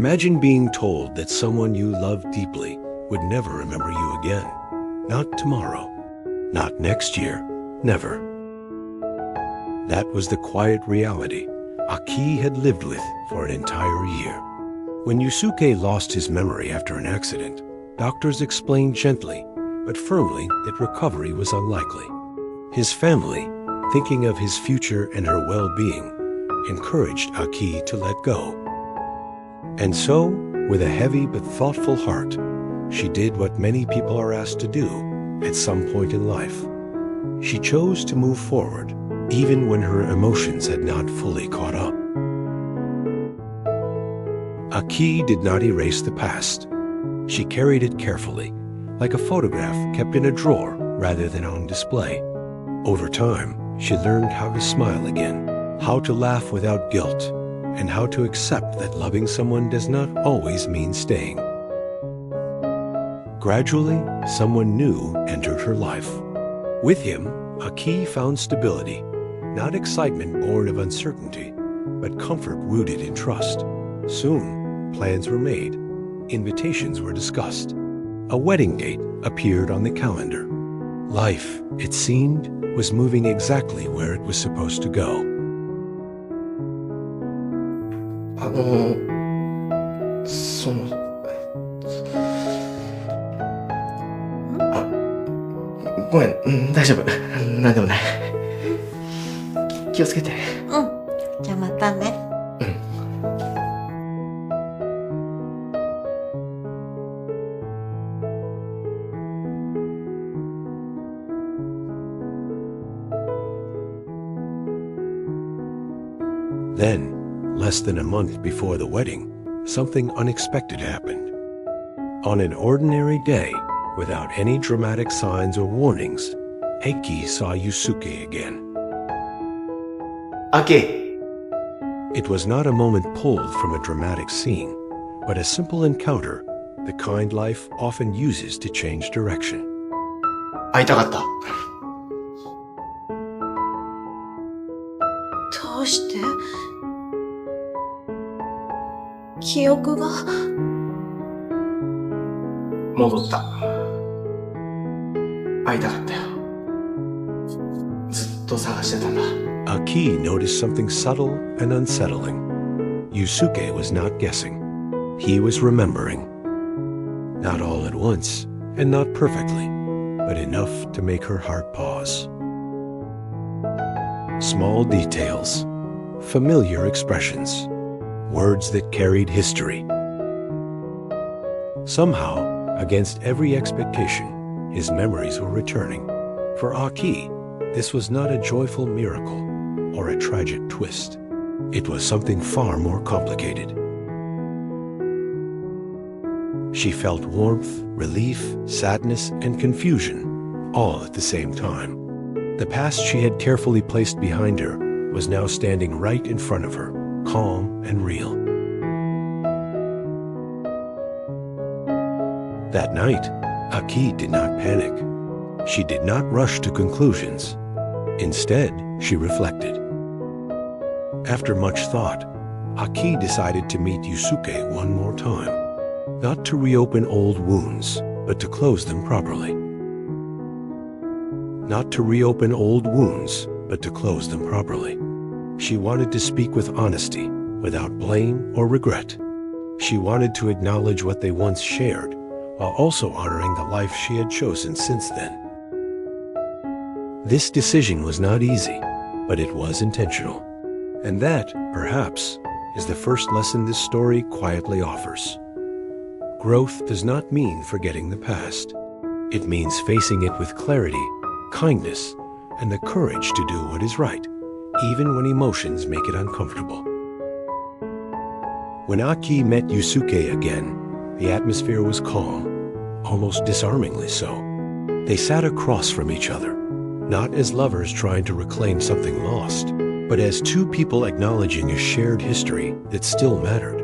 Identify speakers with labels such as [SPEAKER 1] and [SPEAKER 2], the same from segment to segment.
[SPEAKER 1] Imagine being told that someone you loved deeply would never remember you again. Not tomorrow. Not next year. Never. That was the quiet reality Aki had lived with for an entire year. When Yusuke lost his memory after an accident, doctors explained gently but firmly that recovery was unlikely. His family, thinking of his future and her well-being, encouraged Aki to let go. And so, with a heavy but thoughtful heart, she did what many people are asked to do at some point in life. She chose to move forward, even when her emotions had not fully caught up. Aki did not erase the past. She carried it carefully, like a photograph kept in a drawer rather than on display. Over time, she learned how to smile again, how to laugh without guilt, and how to accept that loving someone does not always mean staying. Gradually, someone new entered her life. With him, Aki found stability, not excitement born of uncertainty, but comfort rooted in trust. Soon, plans were made, invitations were discussed. A wedding date appeared on the calendar. Life, it seemed, was moving exactly where it was supposed to go.
[SPEAKER 2] ごめん、大丈夫。なんでもない。気をつけて。
[SPEAKER 3] うん。じゃあまたね。
[SPEAKER 1] Then, less than a month before the wedding, something unexpected happened. On an ordinary day, without any dramatic signs or warnings, Aki saw Yusuke again.
[SPEAKER 2] Aki!
[SPEAKER 1] It was not a moment pulled from a dramatic scene, but a simple encounter the kind life often uses to change direction.
[SPEAKER 2] 会いたかった。
[SPEAKER 3] どうして記憶が
[SPEAKER 2] 戻った。会いたかったよ。ずっと探してたんだ。
[SPEAKER 1] Aki noticed something subtle and unsettling. Yusuke was not guessing. He was remembering. Not all at once, and not perfectly, but enough to make her heart pause. Small details, familiar expressions, words that carried history. Somehow, against every expectation, his memories were returning. For Aki, this was not a joyful miracle or a tragic twist. It was something far more complicated. She felt warmth, relief, sadness, and confusion, all at the same time. The past she had carefully placed behind her was now standing right in front of her, calm and real. That night, Aki did not panic. She did not rush to conclusions. Instead, she reflected. After much thought, Aki decided to meet Yusuke one more time. Not to reopen old wounds, but to close them properly. Not to reopen old wounds, but to close them properly. She wanted to speak with honesty, without blame or regret. She wanted to acknowledge what they once shared, while also honoring the life she had chosen since then. This decision was not easy, but it was intentional. And that, perhaps, is the first lesson this story quietly offers. Growth does not mean forgetting the past. It means facing it with clarity, kindness, and the courage to do what is right, even when emotions make it uncomfortable. When Aki met Yusuke again, the atmosphere was calm, almost disarmingly so. They sat across from each other, not as lovers trying to reclaim something lost, but as two people acknowledging a shared history that still mattered.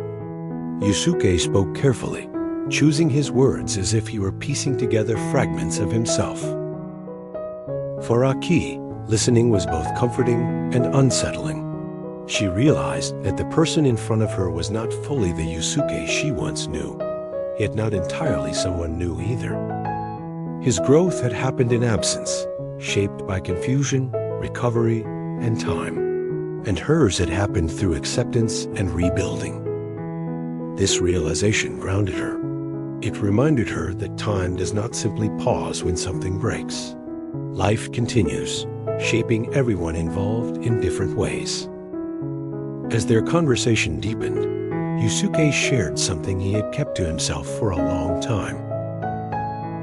[SPEAKER 1] Yusuke spoke carefully, choosing his words as if he were piecing together fragments of himself. For Aki, listening was both comforting and unsettling. She realized that the person in front of her was not fully the Yusuke she once knew, yet not entirely someone new either. His growth had happened in absence, shaped by confusion, recovery, and time. And hers had happened through acceptance and rebuilding. This realization grounded her. It reminded her that time does not simply pause when something breaks. Life continues, shaping everyone involved in different ways. As their conversation deepened, Yusuke shared something he had kept to himself for a long time.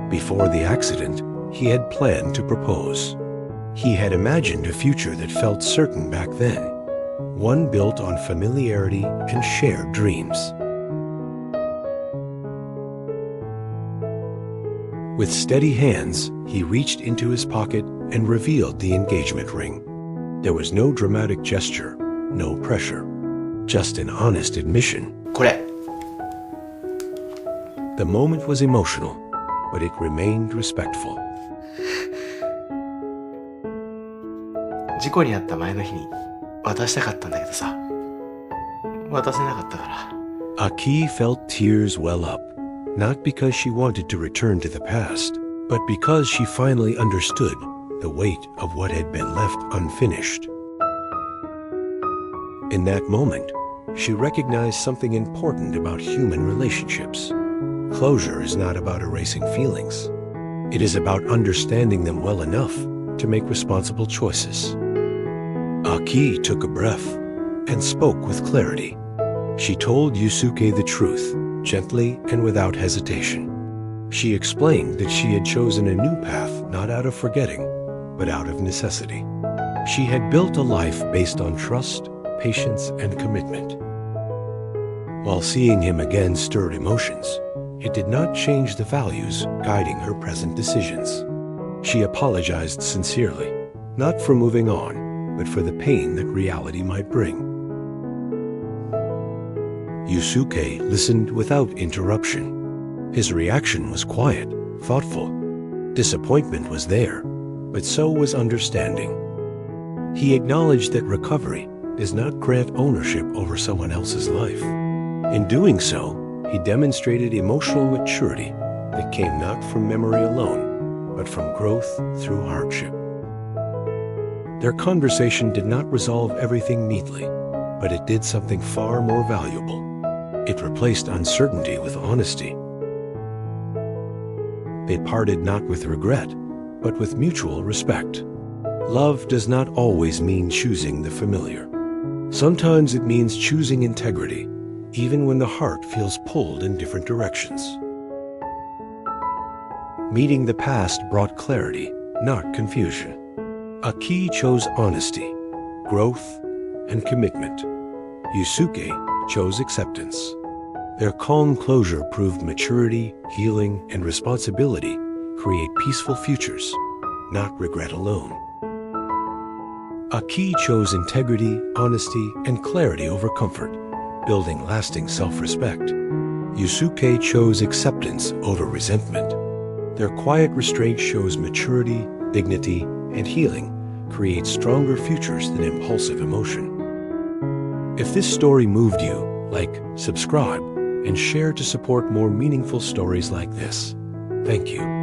[SPEAKER 1] Before the accident, he had planned to propose. He had imagined a future that felt certain back then, one built on familiarity and shared dreams. With steady hands, he reached into his pocket and revealed the engagement ring. There was no dramatic gesture, no pressure, just an honest admission.
[SPEAKER 2] これ
[SPEAKER 1] The moment was emotional, but it remained respectful.
[SPEAKER 2] 事故に遭った前の日に渡したかったんだけどさ、渡せなかったから。
[SPEAKER 1] Aki felt tears well up, not because she wanted to return to the past, but because she finally understood the weight of what had been left unfinished. In that moment, she recognized something important about human relationships. Closure is not about erasing feelings. It is about understanding them well enough to make responsible choices. Aki took a breath and spoke with clarity. She told Yusuke the truth, gently and without hesitation. She explained that she had chosen a new path not out of forgetting, but out of necessity. She had built a life based on trust, patience, and commitment. While seeing him again stirred emotions, it did not change the values guiding her present decisions. She apologized sincerely, not for moving on, but for the pain that reality might bring. Yusuke listened without interruption. His reaction was quiet, thoughtful. Disappointment was there, but so was understanding. He acknowledged that recovery does not grant ownership over someone else's life. In doing so, he demonstrated emotional maturity that came not from memory alone, but from growth through hardship. Their conversation did not resolve everything neatly, but it did something far more valuable. It replaced uncertainty with honesty. They parted not with regret, but with mutual respect. Love does not always mean choosing the familiar. Sometimes it means choosing integrity, even when the heart feels pulled in different directions. Meeting the past brought clarity, not confusion. Aki chose honesty, growth, and commitment. Yusuke chose acceptance. Their calm closure proved maturity, healing, and responsibility create peaceful futures, not regret alone. Aki chose integrity, honesty, and clarity over comfort, building lasting self-respect. Yusuke chose acceptance over resentment. Their quiet restraint shows maturity, dignity, and healing create stronger futures than impulsive emotion. If this story moved you, like, subscribe, and share to support more meaningful stories like this. Thank you.